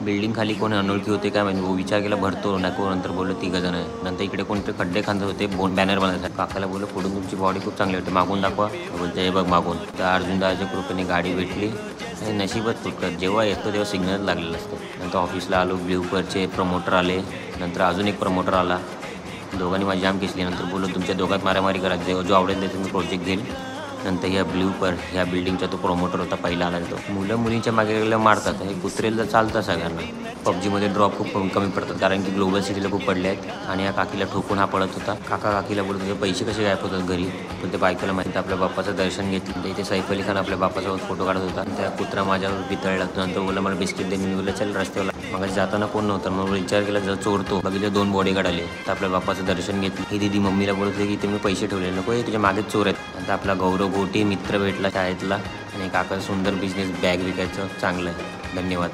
Building खाली कोण अनोळखी होते काय म्हणजे विचार केला भरतो नको, नंतर बोललो 3 जण आहे. नंतर इकडे कोणते खड्डे खांदत होते बॅनर बनवायसाठी. काकाला बोललो पुढून तुमची बॉडी खूप चांगली होती, मागून दाखवा. बोलते हे बघ मागून. तर अर्जुन दादाच्या कृपेने गाडी भेटली आणि नशीबच फुटकत जेव्हा येतो तेव्हा सिग्नल लागलेलं असतं. नंतर ऑफिसला आलो, ब्ल्यूपरचे प्रमोटर आले, नंतर अजून एक प्रमोटर आला. दोघांनी माझी जाम केसली. नंतर बोललो तुमच्या दोघात मारामारी करा, जो आवडेल ते तुम्ही प्रोजेक्ट घेईल. नंतर ह्या ब्ल्यूपर ह्या बिल्डिंगचा तो प्रमोटर होता पहिला आला. तो मुलं मुलींच्या मागे गेलं मारतात, हे कुत्रेला चालतं सगळ्यांना. पबजीमध्ये ड्रॉप खूप कमी पडतात कारण की ग्लोबल सिटीला खूप पडले आहेत. आणि या काकीला ठोकून हा पडत होता. काकीला बोलत होते पैसे कसे गायब होतात घरी, पण ते बायकोला माहिती. आपल्या बाप्पाचं दर्शन घेतलं. इथे सैफ अली खान आपल्या बाप्पासोबत फोटो काढत होता. त्या कुत्रा माझ्यावर पितळला. नंतर बोलला मला बिस्किट देऊन. बोललं चल रस्त्यावर. मग जाताना कोण नव्हतं, मग विचार केला जर चोरतो. बघितले 2 बॉडीगार्ड आले. तर आपल्या बाप्पाचं दर्शन घेतलं. ही दीदी मम्मीला बोलत होती की तुम्ही पैसे ठेवले नको, हे तुझ्या मागेच चोर आहेत. नंतर आपला गौरव गोटे मित्र भेटला शाळेतला. आणि काका सुंदर बिझनेस बॅग विकायचं चांगलं आहे. धन्यवाद.